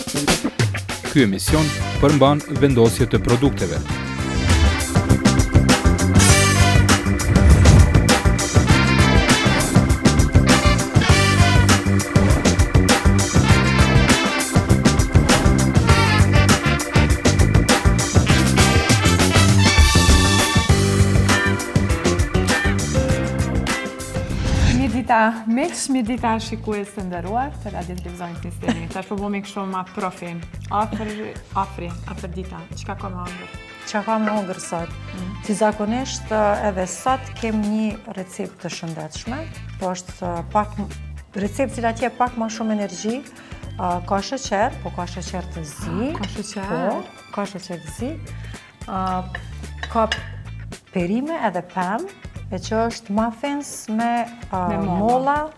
Ky emision përmban vendosje të produkteve. Mirëdita shikues të nderuar të Radio Televizionit Ministeri. Tash po bëmi kështu ma profi. Afër dita. Çka ka më hëngër? Çka ka më hëngër sot? Si zakonisht edhe sot kem një recept të shëndetshme. Po është pak recept që atje pak më shumë energji. Ka sheqer, po ka sheqer të zi. Ka sheqer. Po, ka sheqer të zi. Ka perime edhe pemë. E që është muffins me molla,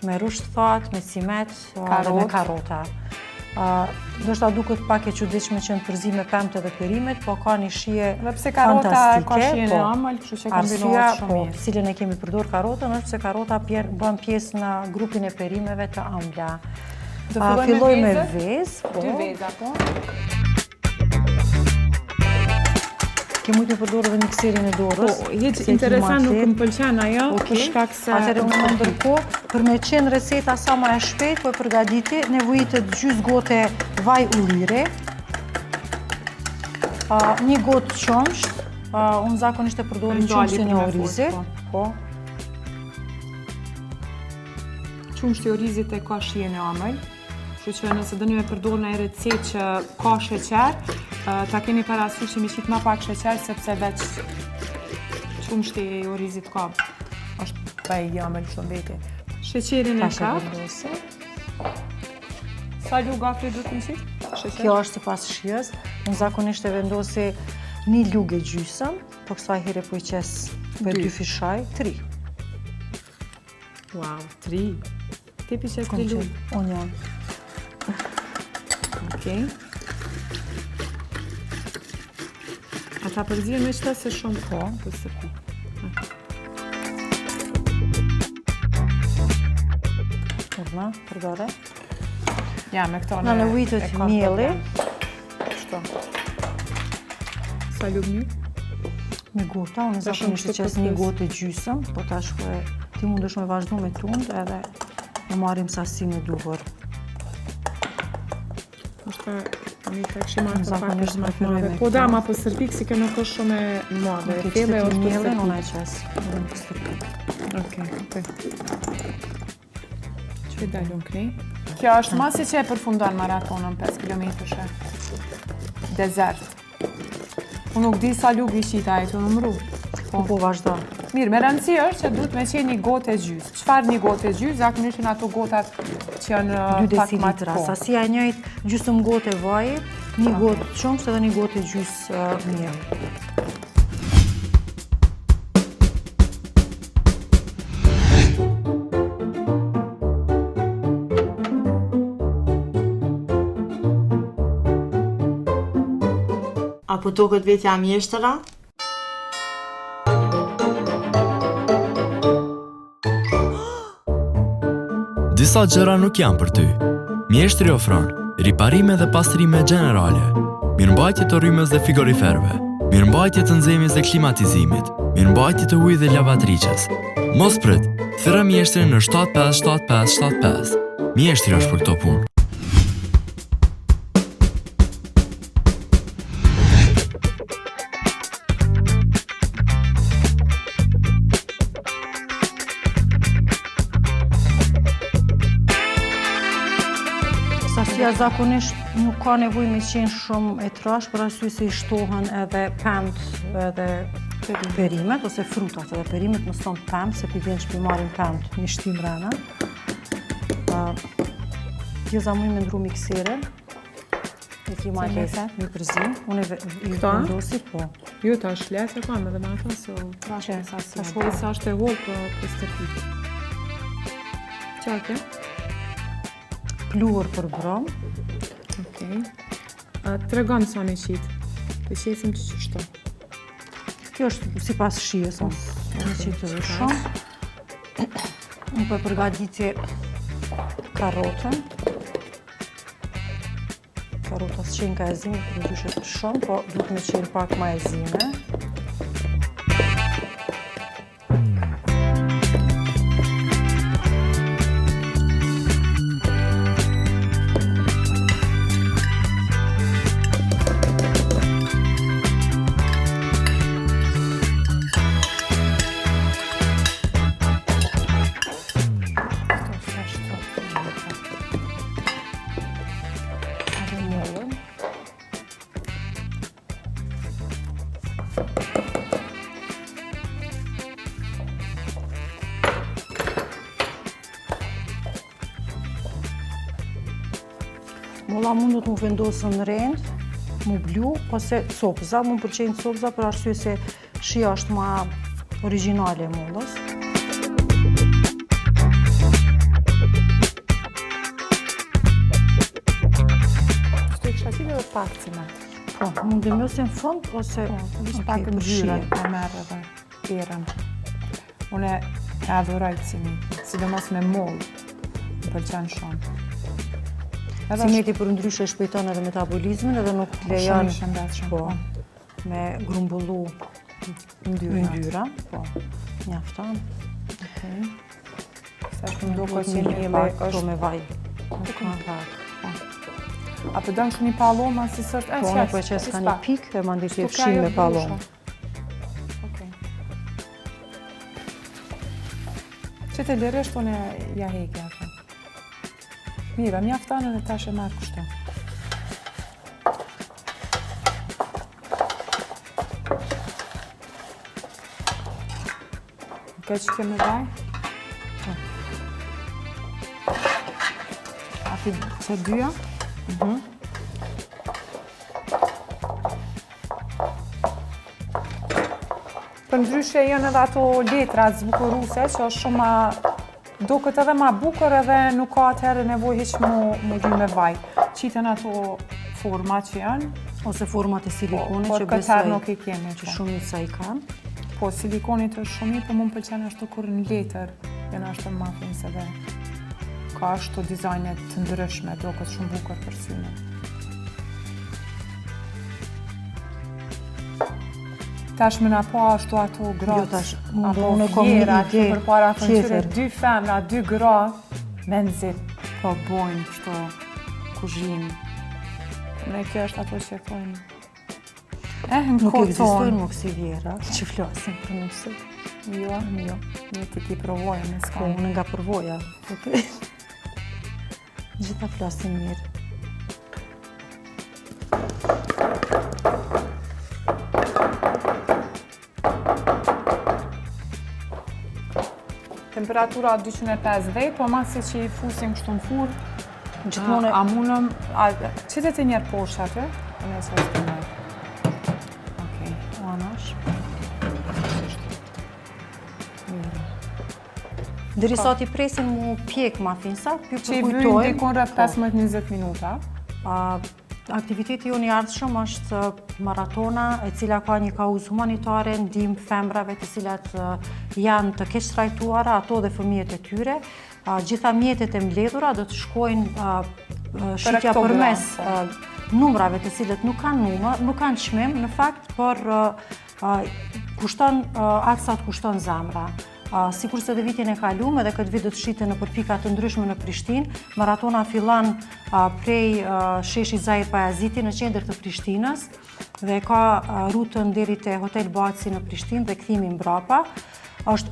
me rusht thatë, me cimet dhe me karota. Ndoshta duket pak e çuditshme që në përzi me pemët dhe perimet, po ka një shije fantastike. Dhe pse karota ka shijen e ëmbël, kështu që kombinohet shumë mirë. Cilën e kemi përdor karotën është se karota bën pjesë në grupin e perimeve të ëmbla. Filloj me vezë. Dy veza, po. Ke mujtë me përdorë dhe mikserin e dorës. Po, jetë interesant, nuk më pëlqen ajo, për shkak se... Atëherë unë ndërkohë, për me qenë reseta sa më e shpejt, po e përgatiti, nevojitet gjysmë gote vaj ulliri, një gotë qumsht, unë zakonisht e përdorë qumshtin e orizit. Po. Qumshti i orizit e ka shijen e ëmbël, kështu që nëse dëni me përdorë në recetë që ka sheqer, ta keni parasysh që mi qit ma pak sheqer, sepse veç qumshti i orizit ka, është pa i ëmbël shumë veti. Sheqerin e kap. Sa lugë afri duhet të qit? Kjo është sipas shijes. Unë zakonisht e vendosi një lugë e gjysëm, po kësaj here po i qes për 2 fishaj, 3. Wow, 3. Ti pishe 3 lugë? Unë jam. Okej. Ata përzirë me qëta se shumë po, për sërpi. Urna, përdore. Ja, me këto në nevojitët mjeli. Shto. Sa lugë një? Me gota, unë zakonisht të qes një gotë e gjysëm, po tash ti mundesh me vazhdu me tund edhe e marim sasi me duhur. Mi të këshim atë të pak është më të madhe. Po da, ma për sërpik si ke nuk është shumë e madhe. Nuk e qëtë të mjele, unë e qes. Okej. Që dalë unë këni? Kjo është masi që e përfundon maratonën 5 km-shë. Desert. Unë nuk di sa lugë i qita e të numru. Po vazhdo. Mirë, me rëndësi është që duhet me qenë një gotë e gjysë. Çfarë një gotë e gjysë? Zakonisht janë ato gotat që janë 2 decilitra. Sasia e njëjtë, gjysmë gotë e vajit, një gotë qumsht edhe një gotë e gjysë miell. Apo duket vetja mjeshtëra? Disa gjëra nuk janë për ty. Mjeshtri ofron riparime dhe pastrime gjenerale, mirëmbajtje të rrymës dhe frigoriferëve, mirëmbajtje të nxemjes dhe klimatizimit, mirëmbajtje të ujit dhe lavatriçes. Mos prit, thirrë mjeshtrin në 757575. Mjeshtri është për këto punë. Sasia zakonisht nuk ka nevojë me qenë shumë e trash, për arsye se i shtohen edhe pemt edhe perimet, ose frutat edhe perimet, më ston pemt, se vjen që marrin pemt një shtim rana. Tjeza muj me ndru mikserin, e ti ma lese, një përzim, unë i vendosi, po. Jo, ta është lese, kam edhe me ato, se o trashe e sasia. Sa është e hollë për stërpit. Qake? Pluhur për brom. Okej. Tregon sa me qitë. Të qesim që qështo. Kjo është si pas shijes, me qitë dhe shumë. Unë për përgatiti karotën. Karota s'qenë ka e zime, për ndryshe të shumë, po duhet me qenë pak ma e zime. Molla mundet mu vendosën në rend, mu blu, ose copza. Mu pëlqejnë copza për arsye se shija është ma origjinale e mollës. Shtu e kisha qile dhe pak ciment. Po, mund dhe mjose në fund, ose Pak në gjyrën e merë edhe erën. Une e adhuraj cimentin, sidomos me mollë, më pëlqen shumë. Cimenti për ndryshe shpejton edhe metabolizmin edhe nuk lejon shëndetshëm, po, me grumbullu ndyra. Po, mjafton. Sa është më duket që Një një pak është me vaj. A të dëmë shumë një paloma si sështë? Po, unë po e qes ka një pikë e mandi që e fshin me palom. Që të lirësht unë ja hekja. Mira, mjafton edhe tash e marrë kështu. Ka që keme vaj? Ati që dyja? Për ndryshe janë edhe ato letra zbukuruse që është shumë duket edhe ma bukur edhe nuk ka atëherë nevojë hiç mu dy me vaj. Qiten ato forma që janë. Ose format e silikonit Por që këtë besoj nuk i kemi. që shumica i kanë. Po, silikonit është shumë i, po mu më pëlqen ashtu kur në letër janë ashtu muffins edhe ka ashtu dizajnet të ndryshme, duket shumë bukur për syne. Tash më na pa ashtu ato gratë, Jo, tash, apo unë kam një vjera, ide që përpara kënqyre tjetër. 2 femra, 2 gra, me nëzit, po bojnë kështu kuzhinë. Ne kjo është ato që thonë. Në Nuk koton. ekzistojnë më kësi vjera që flasin për nëse. Jo, Jo. një të ki provojë, në Po, s'ka. unë nga përvoja. Gjitha flasin mirë. Temperatura 250, po masi që i fusim kështu në furr, Gjithmonë a munëm, qëtë të njerë poshtë atë? Në e së është të njerë. Okej, anash. Derisa t'i presin mu pjek muffinsa, që i vynë përkujtojmë. dikon rreth 15-20 minuta. Aktiviteti jonë i ardhshëm është maratona, e cila ka një kauzë humanitare ndihmë femrave të cilat janë të keq trajtuara, ato dhe fëmijët e tyre. Gjitha mjetet e mbledhura do të shkojnë shitja këto përmes numrave të cilët nuk kanë numër, nuk kanë çmim në fakt, por kushton atë sa të kushton zemra. Sikur se dhe vitin e kaluam edhe këtë vit do të shiten në përpika të ndryshme në Prishtinë. Maratona fillon prej sheshi Zahir Pajaziti në qendër të Prishtinës dhe ka rrutën deri te Hotel Baci në Prishtinë dhe kthimi mbrapa. Është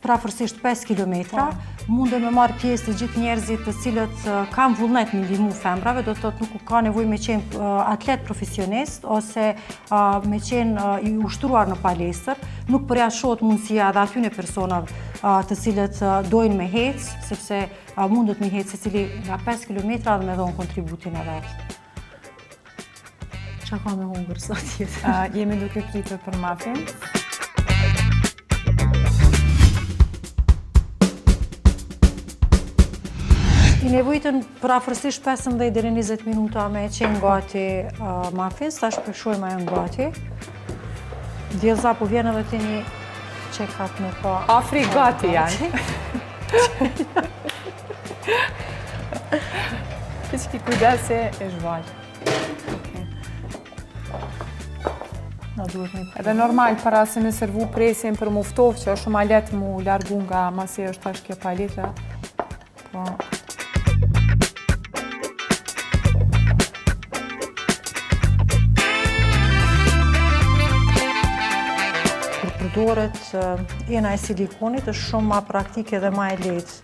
prafërsisht 5 kilometra. Munden me marrë pjesë të gjithë njerëzit të cilët kanë vullnet me ndihmu femrave, do të thotë nuk ka nevojë me qenë atlet profesionist ose me qenë i ushtruar në palestër. Nuk përjashohet mundësia edhe atyne personave të cilët dojnë me hec, sepse mundet me hec secili nga 5 kilometra dhe me dhonë kontributin e vetë. Qa ka me hungër sa tjetë? Jemi duke pritur për muffin. I nevojitën për afërsisht 15 deri 20 minuta me qenë gati muffins, tash përshojmë ajo gati. Djeza po vjen edhe të një check-up me pa. Afri gati janë. Kiçki kujdese e zhval. Na duhet me Edhe normal, para se me servu presin për muftov, që është shumë a letë mu largu nga masi është tash kjo paleta. Po, përdoret ena e silikonit është shumë ma praktike dhe ma e lehtë.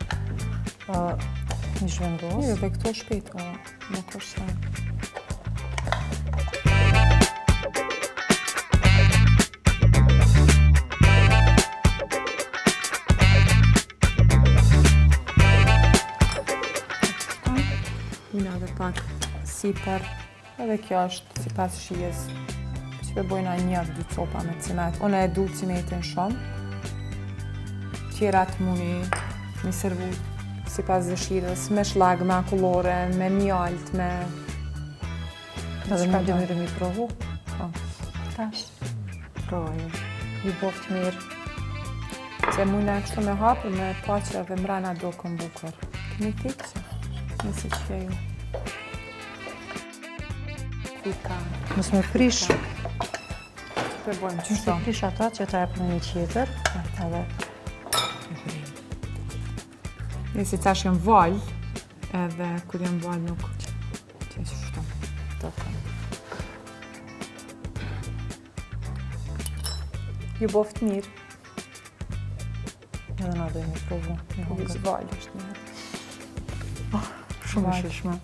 Një zhvendos. mirë, dhe këto shpejt, o, nuk është sa. Mina dhe pak sipër, edhe kjo është sipas shijes. Që të bojna 1-2 copa me cimet. Unë e du cimetin shumë. Tjerat muni mi servu sipas dëshirës, me shlag, me akullore, me mjalt, me... Edhe më dhe mirë mi provu. Po, Tash. Provoju. Ju boft mirë. se muna kështu me hapë, me pa që edhe mbrana do këm bukur. Këni fikë që, nëse që ju. Pika. Mos me prish. Të bojmë Mos me qështu. prish ata që ta jep në një tjetër. Edhe Nësi tash jem val, edhe kur jem val nuk që shtu. Ju boft mirë, edhe na dojmë provu. po vizë val është mirë. Shumë Vaj. e shishme.